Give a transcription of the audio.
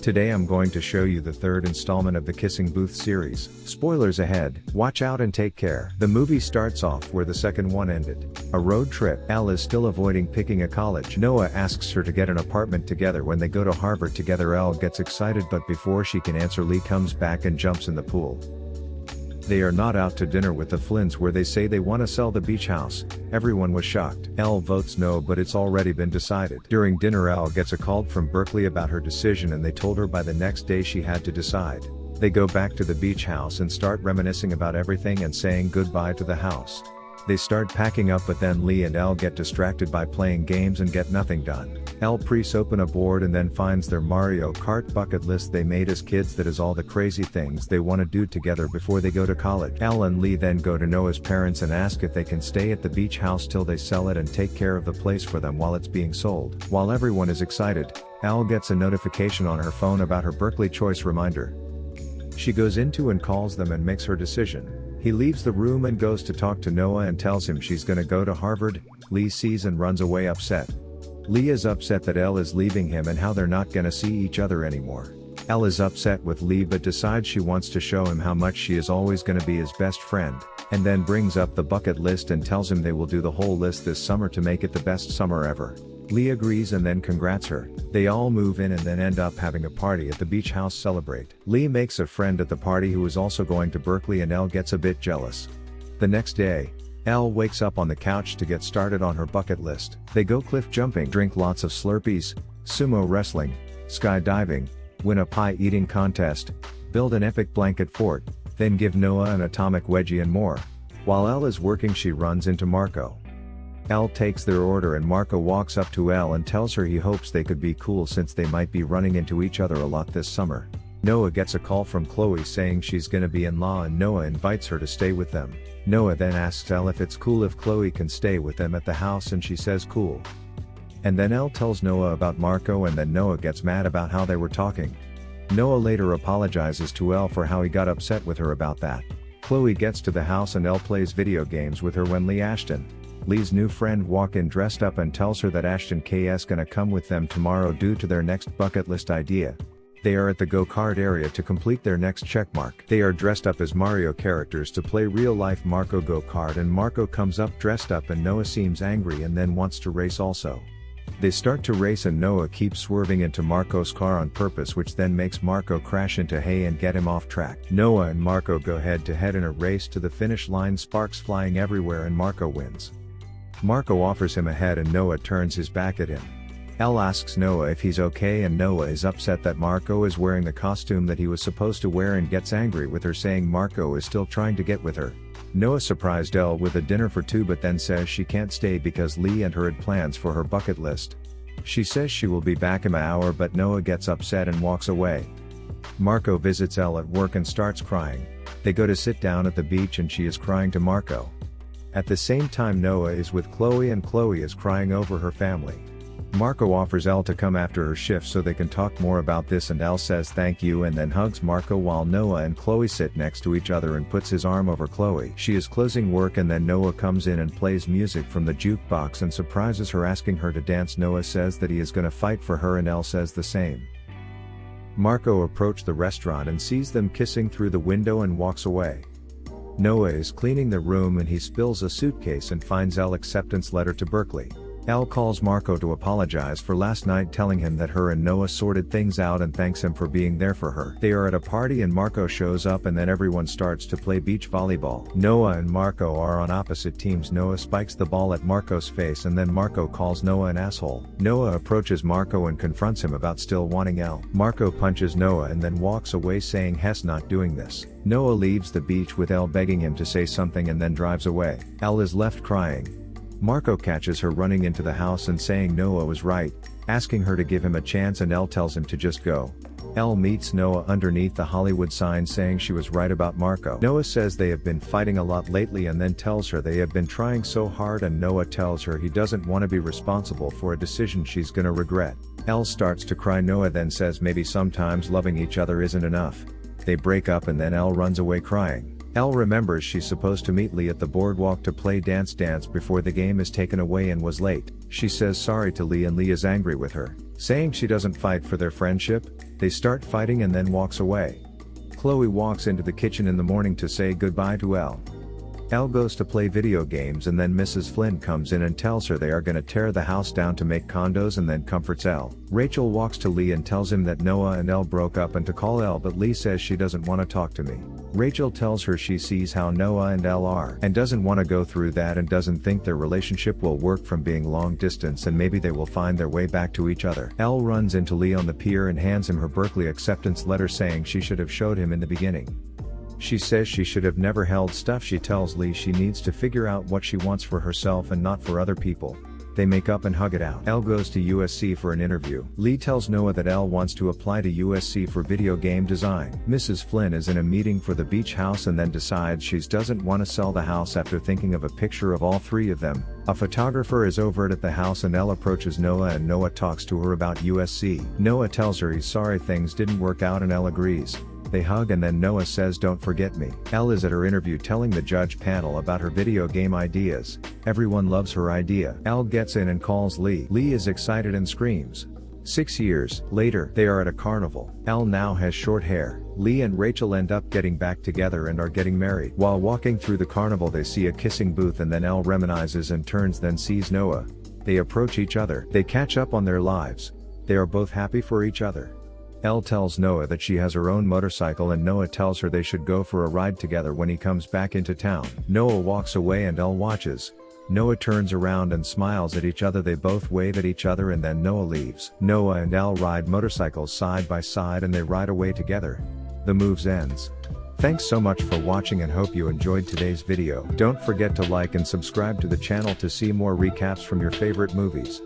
Today I'm going to show you the third installment of the Kissing Booth series. Spoilers ahead, watch out and take care. The movie starts off where the second one ended. A road trip. Elle is still avoiding picking a college. Noah asks her to get an apartment together when they go to Harvard together. Elle gets excited, but before she can answer, Lee comes back and jumps in the pool. They are not out to dinner with the Flynn's where they say they want to sell the beach house. Everyone was shocked. Elle votes no, but it's already been decided. During dinner, Elle gets a call from Berkeley about her decision and they told her by the next day she had to decide. They go back to the beach house and start reminiscing about everything and saying goodbye to the house. They start packing up, but then Lee and Elle get distracted by playing games and get nothing done. Elle pries open a board and then finds their Mario Kart bucket list they made as kids that is all the crazy things they want to do together before they go to college. Elle and Lee then go to Noah's parents and ask if they can stay at the beach house till they sell it and take care of the place for them while it's being sold. While everyone is excited, Elle gets a notification on her phone about her Berkeley choice reminder. She goes into and calls them and makes her decision. He leaves the room and goes to talk to Noah and tells him she's gonna go to Harvard. Lee sees and runs away upset. Lee is upset that Elle is leaving him and how they're not gonna see each other anymore. Elle is upset with Lee but decides she wants to show him how much she is always gonna be his best friend, and then brings up the bucket list and tells him they will do the whole list this summer to make it the best summer ever. Lee agrees and then congrats her. They all move in and then end up having a party at the beach house celebrate. Lee makes a friend at the party who is also going to Berkeley and Elle gets a bit jealous. The next day, Elle wakes up on the couch to get started on her bucket list. They go cliff jumping, drink lots of Slurpees, sumo wrestling, skydiving, win a pie eating contest, build an epic blanket fort, then give Noah an atomic wedgie and more. While Elle is working, she runs into Marco. Elle takes their order and Marco walks up to Elle and tells her he hopes they could be cool since they might be running into each other a lot this summer. Noah gets a call from Chloe saying she's gonna be in law and Noah invites her to stay with them. Noah then asks Elle if it's cool if Chloe can stay with them at the house and she says cool. And then Elle tells Noah about Marco and then Noah gets mad about how they were talking. Noah later apologizes to Elle for how he got upset with her about that. Chloe gets to the house and Elle plays video games with her when Lee's new friend walk in dressed up and tells her that Ashton K's gonna come with them tomorrow due to their next bucket list idea. They are at the go-kart area to complete their next checkmark. They are dressed up as Mario characters to play real-life Marco go-kart and Marco comes up dressed up and Noah seems angry and then wants to race also. They start to race and Noah keeps swerving into Marco's car on purpose, which then makes Marco crash into hay and get him off track. Noah and Marco go head to head in a race to the finish line, sparks flying everywhere and Marco wins. Marco offers him a head and Noah turns his back at him. Elle asks Noah if he's okay and Noah is upset that Marco is wearing the costume that he was supposed to wear and gets angry with her saying Marco is still trying to get with her. Noah surprised Elle with a dinner for two but then says she can't stay because Lee and her had plans for her bucket list. She says she will be back in an hour but Noah gets upset and walks away. Marco visits Elle at work and starts crying. They go to sit down at the beach and she is crying to Marco. At the same time Noah is with Chloe and Chloe is crying over her family. Marco offers Elle to come after her shift so they can talk more about this and Elle says thank you and then hugs Marco while Noah and Chloe sit next to each other and puts his arm over Chloe. She is closing work and then Noah comes in and plays music from the jukebox and surprises her asking her to dance. Noah says that he is gonna fight for her and Elle says the same. Marco approaches the restaurant and sees them kissing through the window and walks away. Noah is cleaning the room and he spills a suitcase and finds Elle's acceptance letter to Berkeley. Elle calls Marco to apologize for last night, telling him that her and Noah sorted things out and thanks him for being there for her. They are at a party and Marco shows up and then everyone starts to play beach volleyball. Noah and Marco are on opposite teams. Noah spikes the ball at Marco's face and then Marco calls Noah an asshole. Noah approaches Marco and confronts him about still wanting Elle. Marco punches Noah and then walks away saying he's not doing this. Noah leaves the beach with Elle begging him to say something and then drives away. Elle is left crying. Marco catches her running into the house and saying Noah was right, asking her to give him a chance and Elle tells him to just go. Elle meets Noah underneath the Hollywood sign saying she was right about Marco. Noah says they have been fighting a lot lately and then tells her they have been trying so hard and Noah tells her he doesn't want to be responsible for a decision she's gonna regret. Elle starts to cry. Noah then says maybe sometimes loving each other isn't enough. They break up and then Elle runs away crying. Elle remembers she's supposed to meet Lee at the boardwalk to play dance before the game is taken away and was late. She says sorry to Lee and Lee is angry with her, saying she doesn't fight for their friendship. They start fighting and then walks away. Chloe walks into the kitchen in the morning to say goodbye to Elle. Elle goes to play video games and then Mrs. Flynn comes in and tells her they are gonna tear the house down to make condos and then comforts Elle. Rachel walks to Lee and tells him that Noah and Elle broke up and to call Elle, but Lee says she doesn't want to talk to me. Rachel tells her she sees how Noah and Elle are and doesn't want to go through that and doesn't think their relationship will work from being long distance and maybe they will find their way back to each other. Elle runs into Lee on the pier and hands him her Berkeley acceptance letter saying she should have showed him in the beginning. She says she should have never held stuff. She tells Lee she needs to figure out what she wants for herself and not for other people. They make up and hug it out. Elle goes to USC for an interview. Lee tells Noah that Elle wants to apply to USC for video game design. Mrs. Flynn is in a meeting for the beach house and then decides she doesn't want to sell the house after thinking of a picture of all three of them. A photographer is over at the house and Elle approaches Noah and Noah talks to her about USC. Noah tells her he's sorry things didn't work out and Elle agrees. They hug and then Noah says don't forget me. Elle is at her interview telling the judge panel about her video game ideas. Everyone loves her idea. Elle gets in and calls Lee. Lee is excited and screams. 6 years later, they are at a carnival. Elle now has short hair. Lee and Rachel end up getting back together and are getting married. While walking through the carnival they see a kissing booth and then Elle reminisces and turns then sees Noah. They approach each other. They catch up on their lives. They are both happy for each other. Elle tells Noah that she has her own motorcycle and Noah tells her they should go for a ride together when he comes back into town. Noah walks away and Elle watches. Noah turns around and smiles at each other. They both wave at each other and then Noah leaves. Noah and Elle ride motorcycles side by side and they ride away together. The movie ends. Thanks so much for watching and hope you enjoyed today's video. Don't forget to like and subscribe to the channel to see more recaps from your favorite movies.